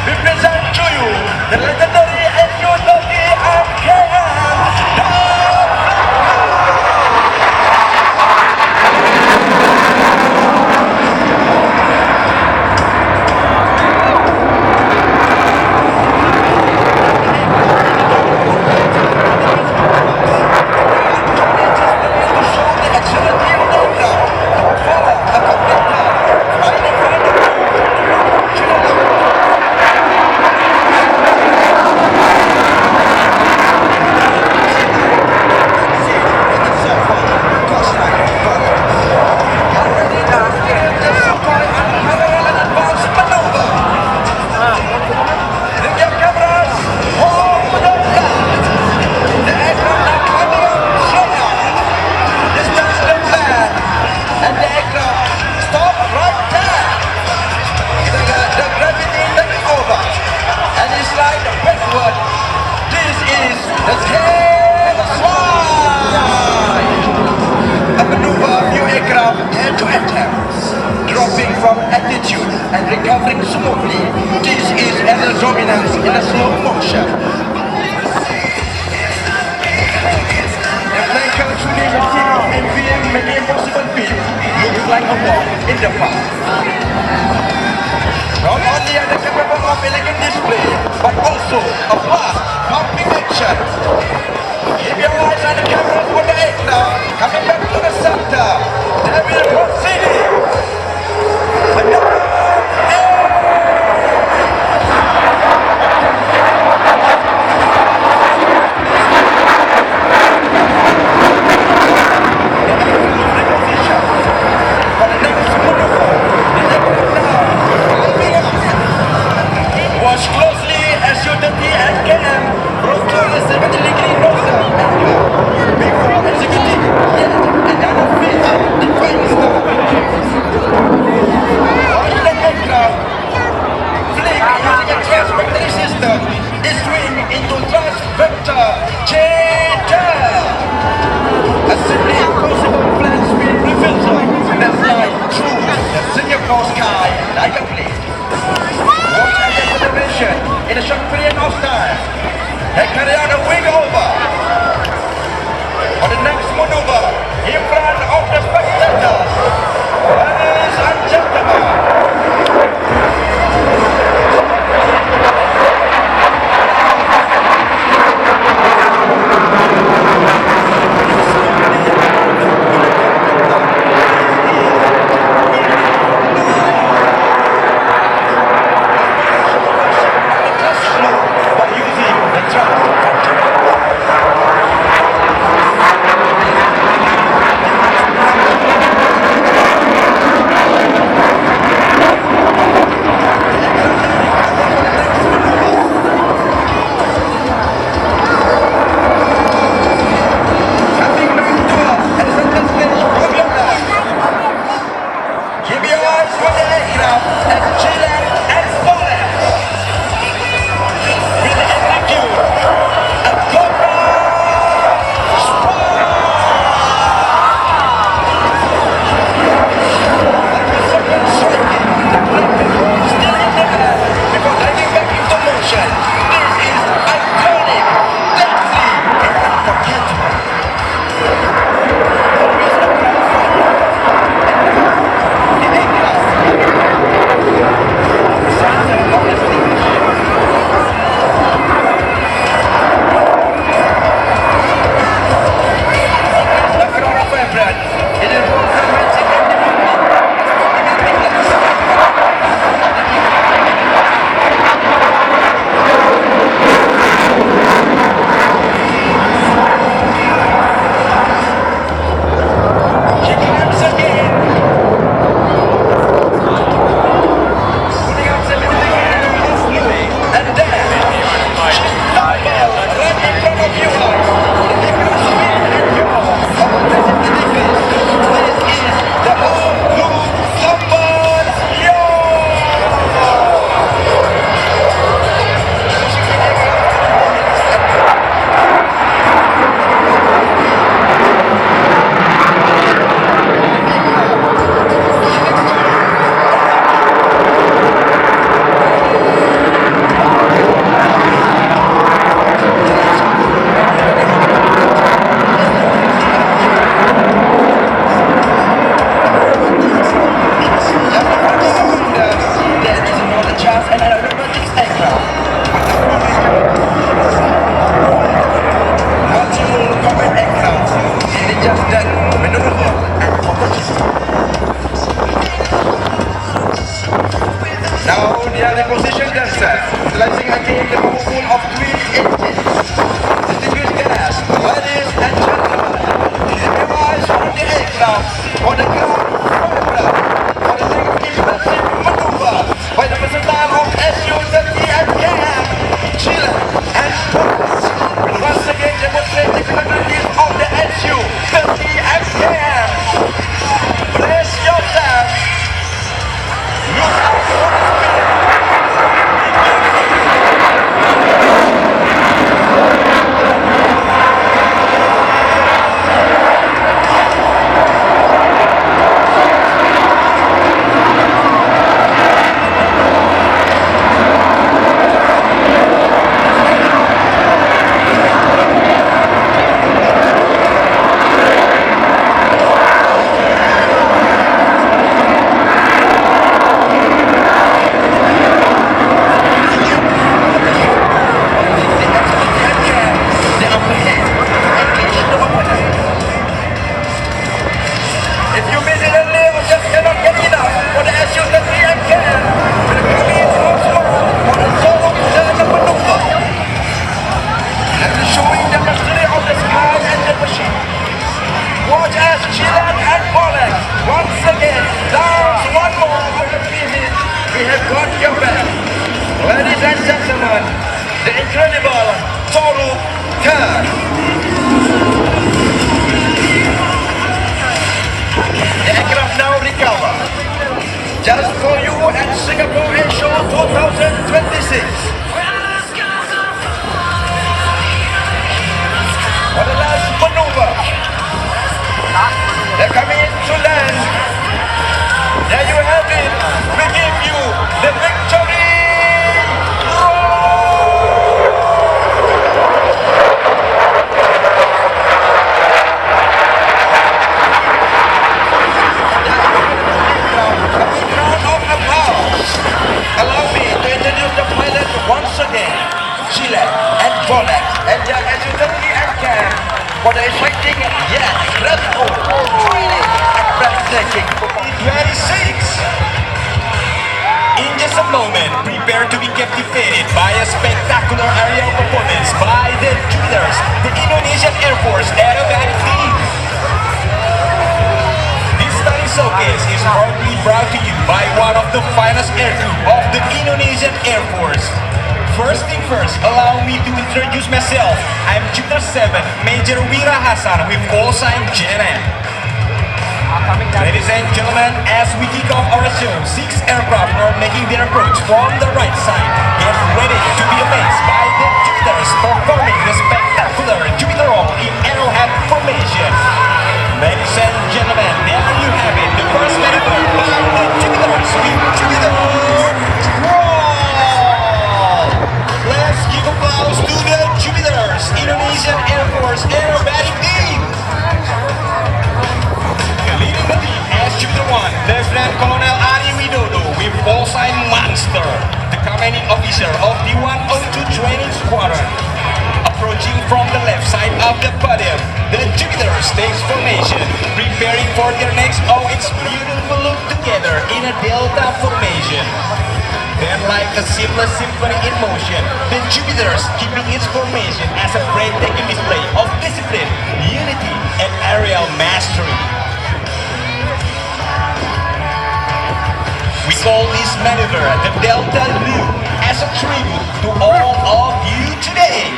we present to you the legendary lhw.i. Dropping from altitude and recovering smoothly. This is aerial dominance in a slow motion. The flanker shooting a team of MVM many impossible feat looks like a walk in the park. Not only are they capable of elegant display, but also a fast, pumping action. Keep your eyes on the cameras on the aircraft, coming back to the center. They will proceed. Watch closely as you the TSKM brought to a 70-degree rotor before executing yet another feat defying start. Watch the aircraft flick using a transvectory system is swing into transvector changer. A simply impossible flat speed reversal that flies through the Singapore sky like a plane. Watch at the elevation in a short period of time. They carry out a wing over. For the next maneuver, in front of the spectators. Ladies and gentlemen. By using the transvector. aircraft. Multiple combat aircraft. Ini just that maneuver and prototype. Now they are repositioned themselves, utilizing again the powerful of twin engines. Distinguished guests, ladies and gentlemen, keep eyes on the aircraft for the ground program for the next impressive maneuver by the personnel of SU-30 and KM, Chile and Poland will once again demonstrate the capabilities of the SU-30 and KM. Brace yourself. Look out for the speed. Watch as Chile and Poland once again dance one more for the visit. We have got your back. Ladies and gentlemen, the incredible Toru Khan. The aircraft now recover. Just for you at Singapore Airshow 2026. For the last maneuver. They're coming to land. There you have it. We give you the victory. A big round of applause. Allow me to introduce the pilot once again. Chile and Poland and their SU-30 and KM for the exciting yet dreadful, thrilling and breathtaking 26. In just a moment, prepare to be captivated by a spectacular aerial performance by the Jupiters, the Indonesian Air Force aerobatic team. This stunning showcase is proudly brought to you by one of the finest aircrew of the Indonesian Air Force. First thing first, allow me to introduce myself. I'm Jupiter 7, Major Wira Hasan with call sign JNM. Ladies and gentlemen, as we kick off our show, 6 aircraft are making their approach from the right side. Get ready to be amazed by the Jupiters performing the spectacular Jupiter roll in arrowhead formation. Ladies and gentlemen, there you have it, the first maneuver by the Jupiters with Jupiter roll. Let's give applause to the Jupiters, Indonesian Air Force aerobatic team. Leading the team as Jupiter 1, Lieutenant Colonel Ari Widodo with call sign Monster, the commanding officer of the 102 Training Squadron. Approaching from the left side of the podium, the Jupiters takes formation, preparing for their next its beautiful look together in a delta formation. Then like a seamless symphony in motion, the Jupiters keeping its formation as a breathtaking display of discipline, unity, and aerial mastery. We call this maneuver the Delta Loop as a tribute to all of you today.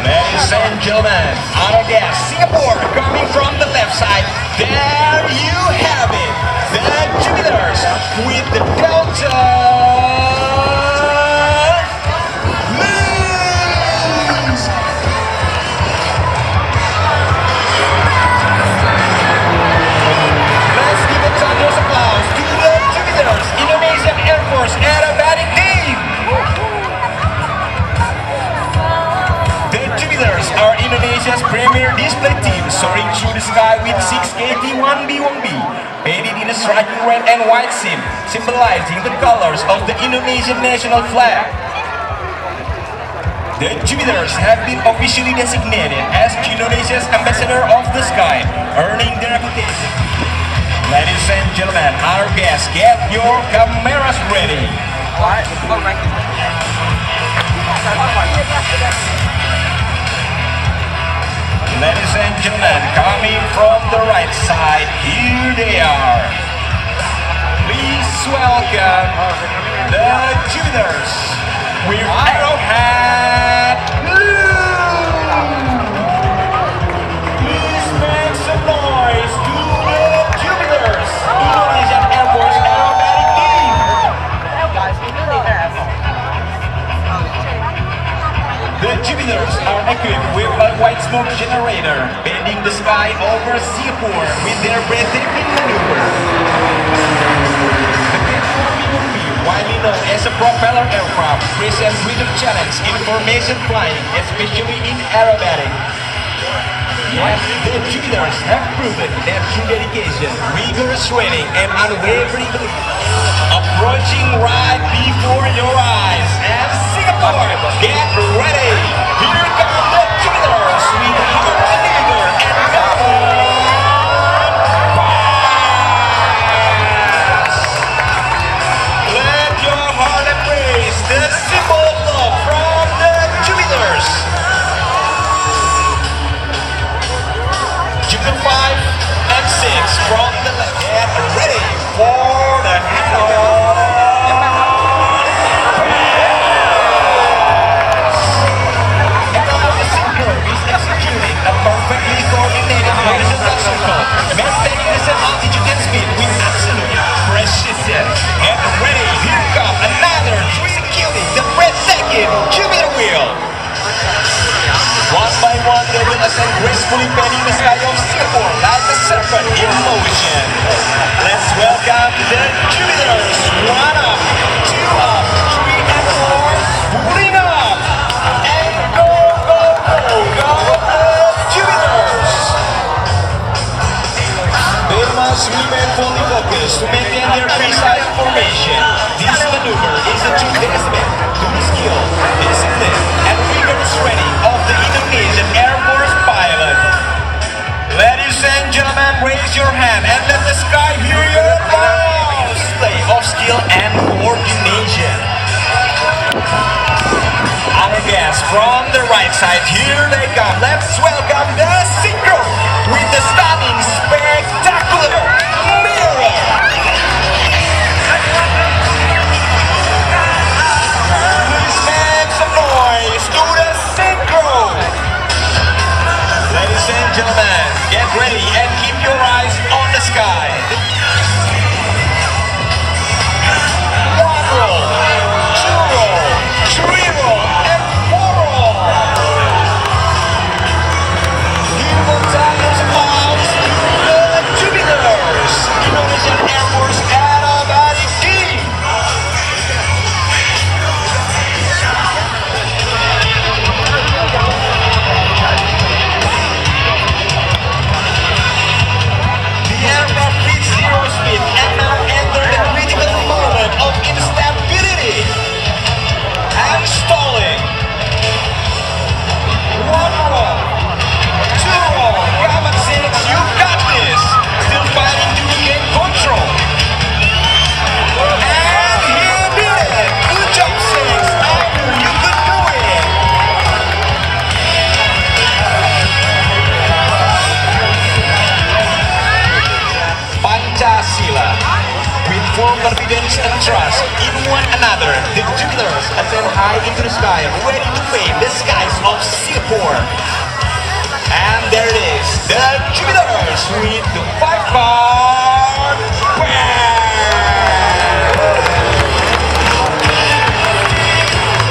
Ladies and gentlemen, honor guest Singapore coming from the left side. There you have it, the Jupiters with the Delta. Indonesian Air Force aerobatic team. The Jupiters are Indonesia's premier display team, soaring through the sky with KT1B1B, painted in a striking red and white seam, symbolizing the colors of the Indonesian national flag. The Jupiters have been officially designated as Indonesia's ambassador of the sky, earning their reputation. Ladies and gentlemen, our guests, get your cameras ready. Ladies and gentlemen, coming from the right side, here they are. Please welcome the Jupiters with Arrowhead Blue. Please make some noise to the Jupiters, Indonesian Air Force aerobatic team. The Jupiters are equipped with a white smoke generator, bending the sky over Singapore with their breathtaking maneuver. The KT-1B, widely known as a propeller aircraft, presents rhythm challenge in formation flying, especially in aerobatic. Yes, the Jupiters have proven that through dedication, rigorous training, and unwavering belief, approaching right before your eyes. And Singapore, get ready! Here come the Jupiters with heart and vigor and pass. Let your heart embrace the symbol of love from the Jupiters. Jupiter 5 and 6 from the left. Get ready for the handoff. Perfectly coordinated horizontal circle, maintaining the same altitude and speed with absolute precision. Get ready, here comes another executing the breathtaking Jupiter wheel. One by one, they will ascend gracefully painting the sky of Singapore like a serpent in motion. Let's welcome the Jupiters. 1 up, 2 up, 3 and 4, pulling up, and go, go, go, go. They must remain fully focused to maintain their precise formation. This maneuver is a true testament to the skill, discipline, and rigorous training of the Indonesian Air Force pilot. Ladies and gentlemen, raise your hand and let the sky hear your applause. Display of skill and coordination. Our guests from the right side, here they come. Let's welcome the Synchro with the stunning, spectacular mirror. Please make some noise to the Synchro. Ladies and gentlemen, get ready and keep your eyes on the sky. 1 roll, 2 roll, 3 roll, and 4 roll. Give a thunderous applause to the Jupiters, Indonesian Air Force aerobatic team. The aircraft reached 0 speed and now enter the critical moment of instability and stalling. 1 roll, 2 roll, come on 6, you got this. Still fighting to regain control. And he did it. Good job 6, I knew you could do it. Pancasila. With full confidence and trust in one another, the Jupiters ascend high into the sky, ready to paint the skies of Singapore. And there it is, the Jupiters with the 5-bar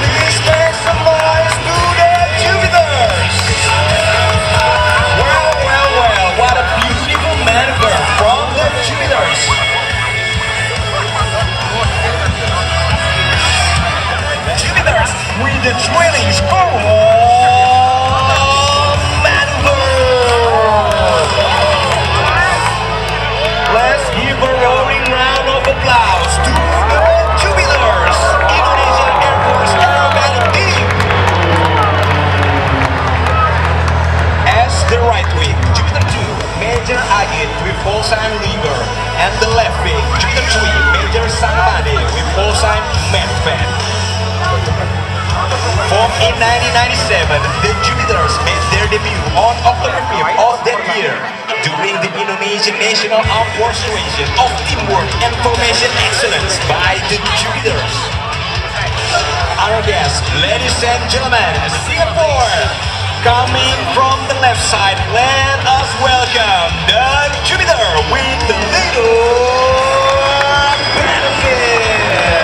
Please make some noise to the Jupiters. Well, well, well, what a beautiful maneuver from the Jupiters. Jupiters with the trailing score maneuver. pole sign Liber, and the left wing, Jupiter 3, Major Sangamade with pole sign Medfed. Formed in 1997, the Jupiters made their debut on October 5th of that year during the Indonesian National Armed Force Situation of Teamwork and Formation Excellence by the Jupiters. Our guests, ladies and gentlemen, Singapore, coming from the left side, let us welcome the Jupiter with the little benefit.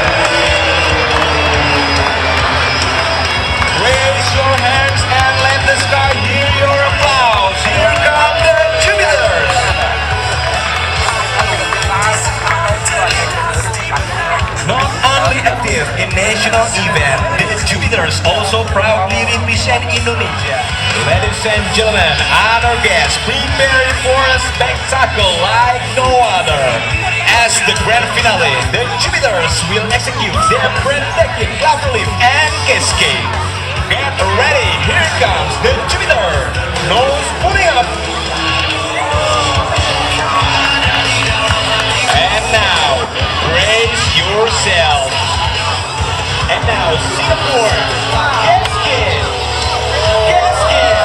Raise your hands and let the sky hear your applause. Here come the Jupiters. Not only active in national event, the Jupiters also proudly represent Indonesia. Ladies and gentlemen, our guests, prepare for a spectacle like no other. As the grand finale, the Jupiters will execute their breathtaking cloud flip and cascade. Get ready, here comes the Jupiter. Nose pulling up. And now, brace yourself. And now, Singapore, cascade, cascade.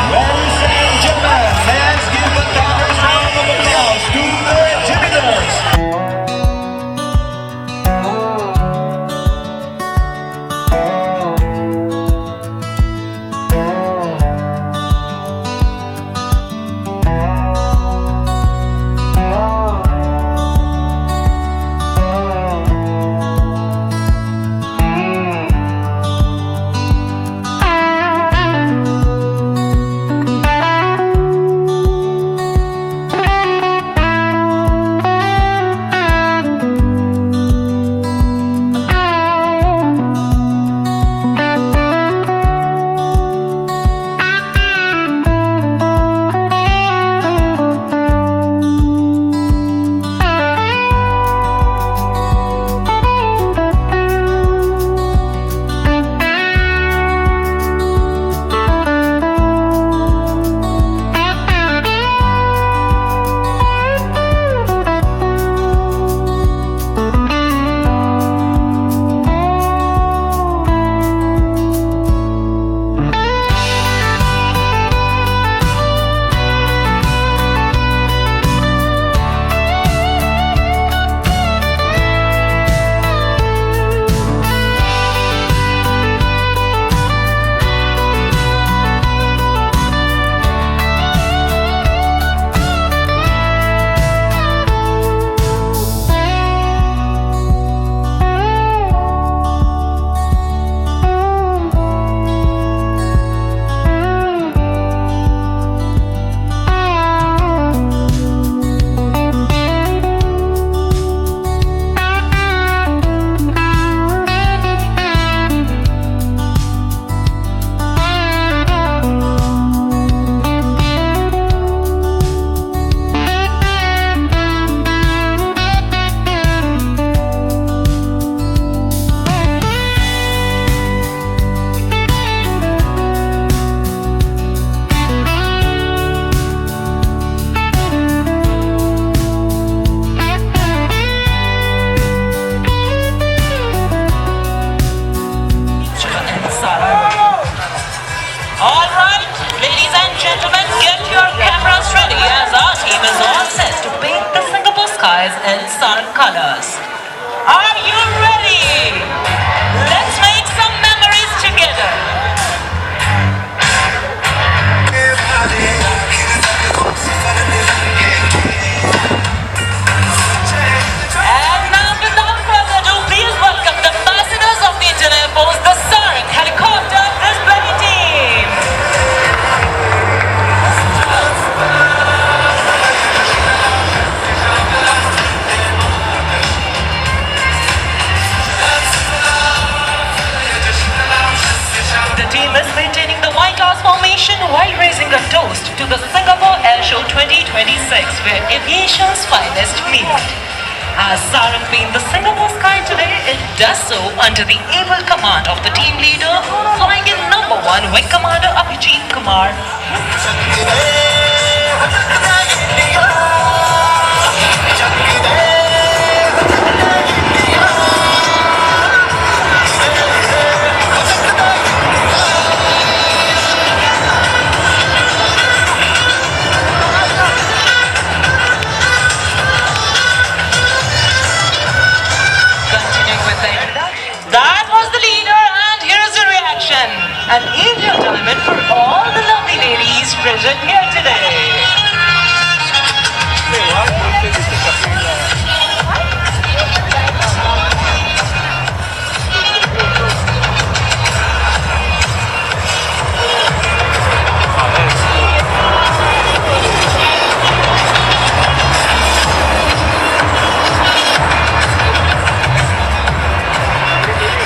Ladies and gentlemen, let's give a thunderous round of applause to the Jupiters. and sun colors. Are you ready? Let's make some memories together. And now, without further ado, please welcome the ambassadors of the Indian Air Force, the Sarang Helicopter Display Team. The team is maintaining the White House formation while raising a toast to the Singapore Airshow 2026, where aviation's finest meet. As Sarang paints the Singapore sky today, it does so under the able command of the team leader, flying in number 1 Wing Commander Abhijit Kumar. Continuing with the introduction. That was the leader, and here's the reaction. An Indian diamond for all the lovely ladies present here today.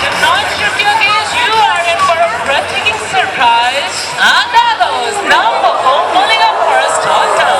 Do not shift your gaze, you are in for a breathtaking surprise. And there goes number 4 pulling up for a start turn.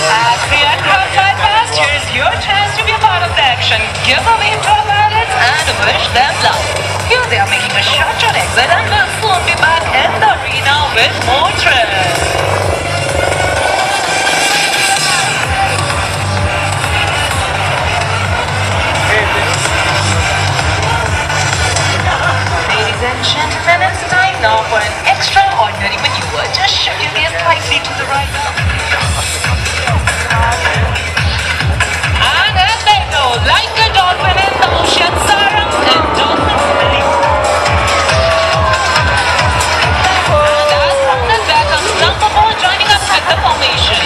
As the aircraft fly past, here's your chance to be a part of the action. Give a wave to our pilots and wish them luck. Here they are making a short exit and will soon be back in the arena with more thrills. Ladies and gentlemen, it's time now for an extraordinary maneuver. Just shift your gaze slightly to the right. And as they go, like a dolphin in the ocean, Sarang and dolphin swimming. And as from the back comes number 4 joining us with the formation.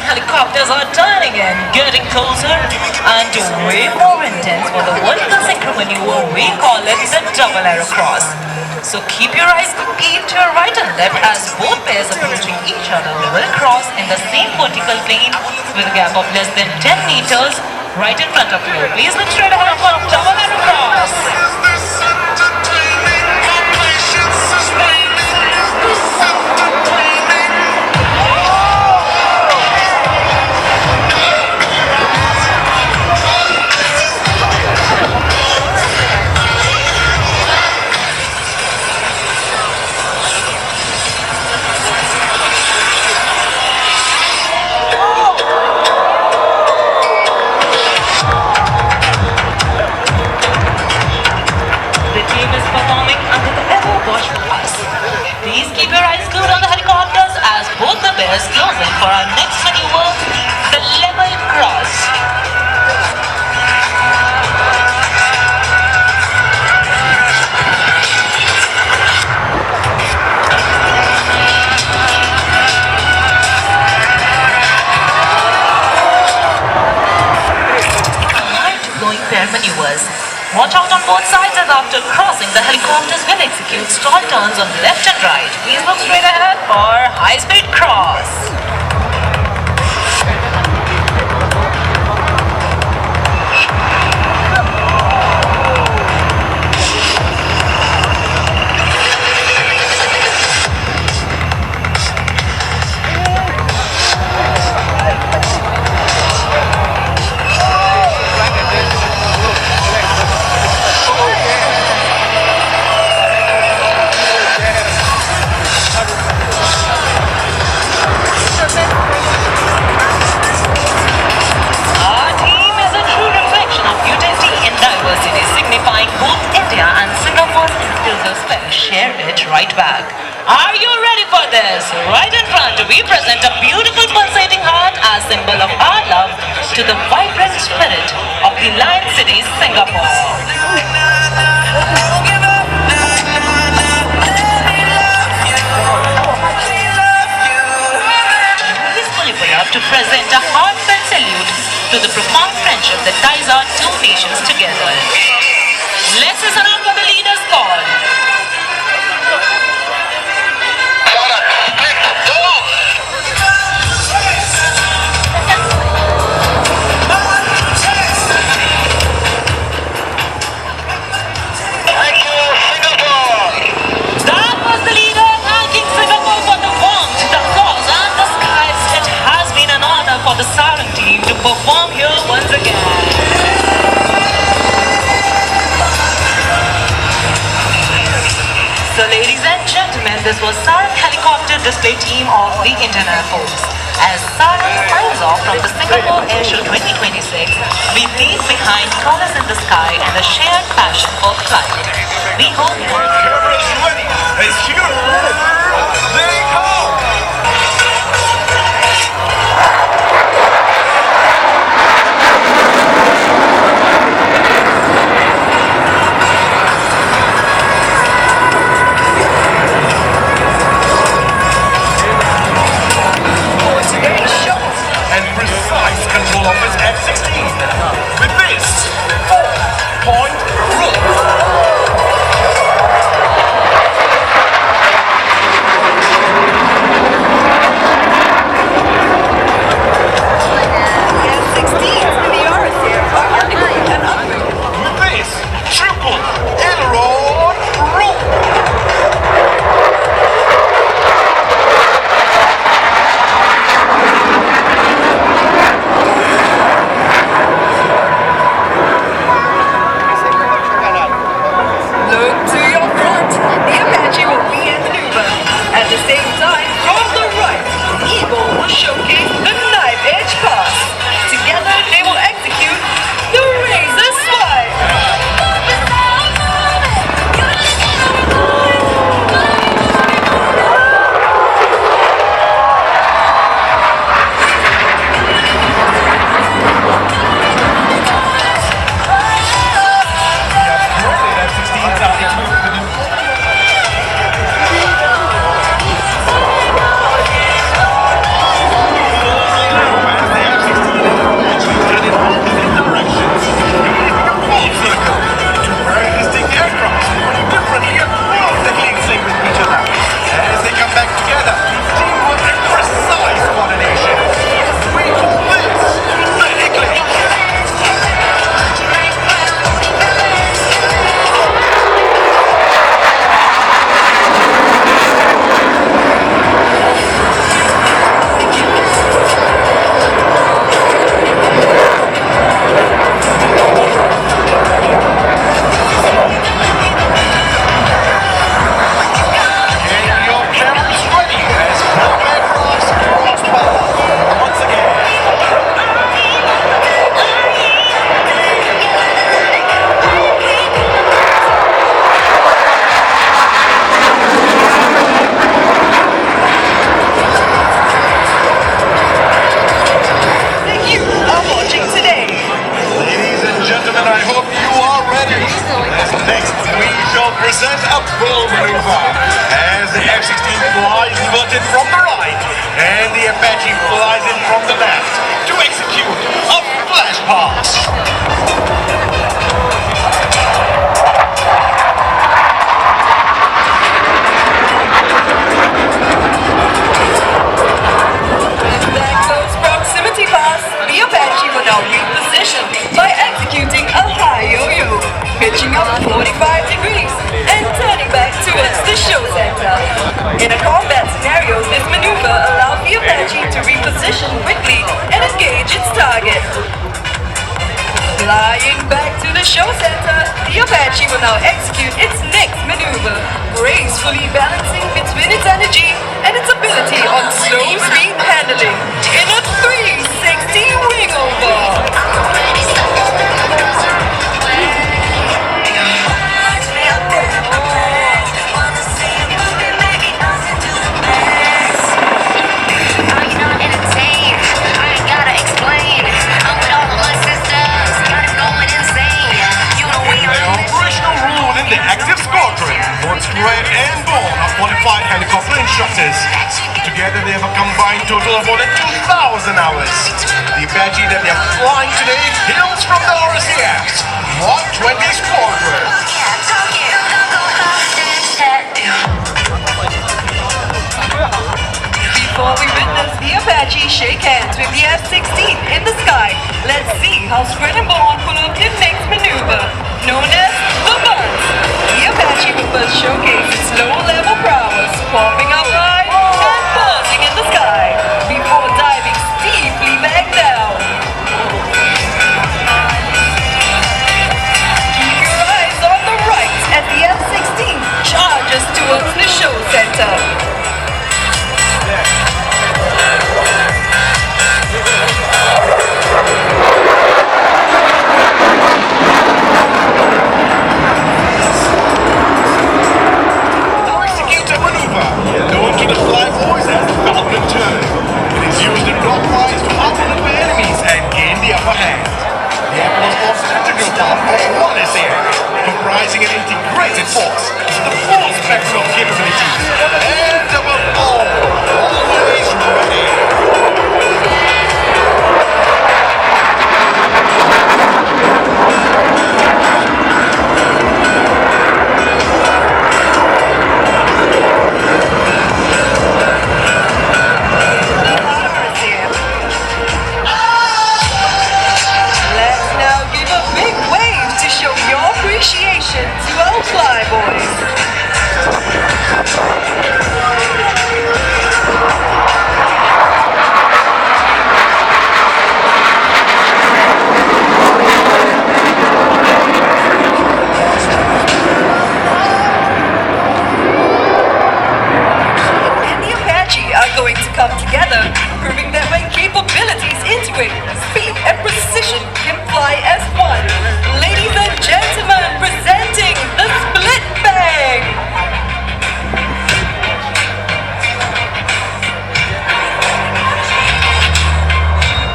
Helicopters are turning in, getting closer and way more intense for the vertical synchro maneuver we call it the double arrow cross. So keep your eyes peeled to your right and left as both pairs approaching each other will cross in the same vertical plane with a gap of less than 10 meters right in front of you. Please look straight ahead for double arrow cross. The team is performing under the ever watchful us. Please keep your eyes glued on the helicopters as both the pairs close in for our next maneuver, the level cross. Mind-blowing pair maneuvers. Watch out on both sides as after crossing, the helicopters will execute stall turns on left and right. Please look straight ahead for high-speed cross. Our team is a true reflection of unity in diversity, signifying both India and Singapore's inclusive spirit. Share it right back. Are you ready for this? Right in front, we present a beautiful pulsating heart as symbol of our love to the vibrant spirit of the Lion City, Singapore. Peacefully pull up to present a heartfelt salute to the profound friendship that ties our two formations together. Let's listen out for the leader's call. That was the leader thanking Singapore for the warmth, the applause and the skies. It has been an honor for the Sarang team to perform here once again. So ladies and gentlemen, this was Sarang Helicopter Display Team of the Indian Air Force. As Sarang flies off from the Singapore Airshow 2026, we leave behind colors in the sky and a shared passion for flight. We hope you Cameras ready. It's here. They come. for today's show. And precise control of his F-16. With this 4-point rule. F-16s in the earth here are undergoing an upgrade. With this triple aileron rule. Look to your front. The Apache will be in maneuver. At the same time, from the right, the Eagle will showcase the knife edge pass. Together, they will execute the razor swipe. F-16s are equipped with as they come back together, teamwork and precise coordination. We call this the Eclipse. Get your cameras ready as combat rocks cross power once again. Thank you for watching today. Ladies and gentlemen, I hope you are ready. As next we shall present a bull maneuver as the F-16 flies inverted from the right and the Apache flies in from the left to execute a flash pass. With that close proximity pass, the Apache will now reposition by executing a high yo-yo, pitching up 45 degrees and turning back towards the show center. In a combat scenario, this maneuver allows the Apache to reposition quickly and engage its target. Flying back to the show center, the Apache will now execute its next maneuver, gracefully balancing between its energy and its ability on slow speed handling in a 360 wing over. The operational rule in the active squadron, both square and bone, qualified helicopter instructors. Together they have a combined total of more than 2,000 hours. The Apache that they are flying today hails from the RCF's Mark 20 Squadron. Before we witness the Apache shake hands with the F-16 in the sky, let's see how Scranton-born pull off their next maneuver, known as the Buzz. The Apache will first showcase its low-level prowess, popping up high and buzzing in the sky, before diving steeply back down. Keep your eyes on the right as the F-16 charges towards the show center. Known to the fly boys as Falcon Turn. It is used in block flies to outmaneuver enemies and gain the upper hand. The airport is also an integral part of one air, comprising an integrated force, the full spectrum of capabilities, and above all, always ready. Appreciation to our fly boys. And the Apache are going to come together, proving that when capabilities integrate, speed and precision can fly as one. Ladies and gentlemen, presenting the Split Bag!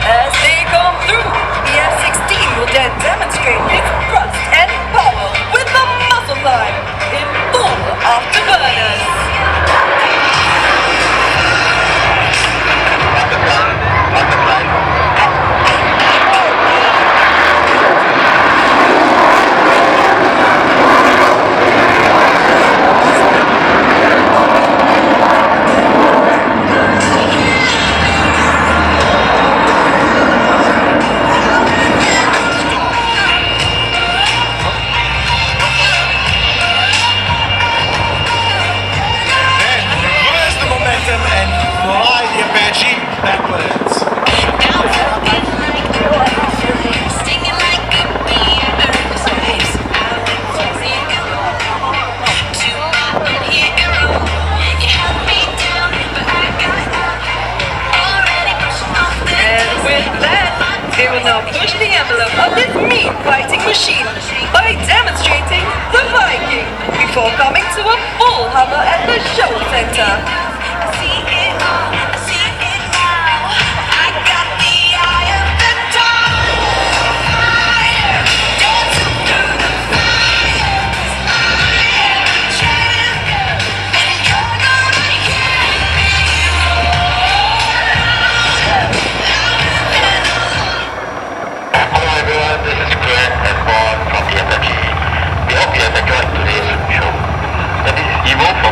As they come through, the F-16 will then demonstrate its thrust and power with the muscle climb in full afterburners. They will now push the envelope of this mean fighting machine by demonstrating the Viking before coming to a full hover at the show center. I see it all, I see it now. I got the eye of the fire, dancing through the fire. I am a champion, and you're gonna hear me Hello everyone, this is Grant and Bob from the FFG. We hope you have enjoyed today's show. And this is Evo from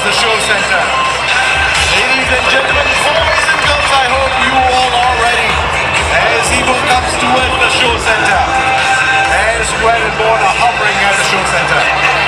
the show center. Ladies and gentlemen, boys and girls, I hope you all are ready as he comes towards the show center. And Square and Bone are hovering at the show center.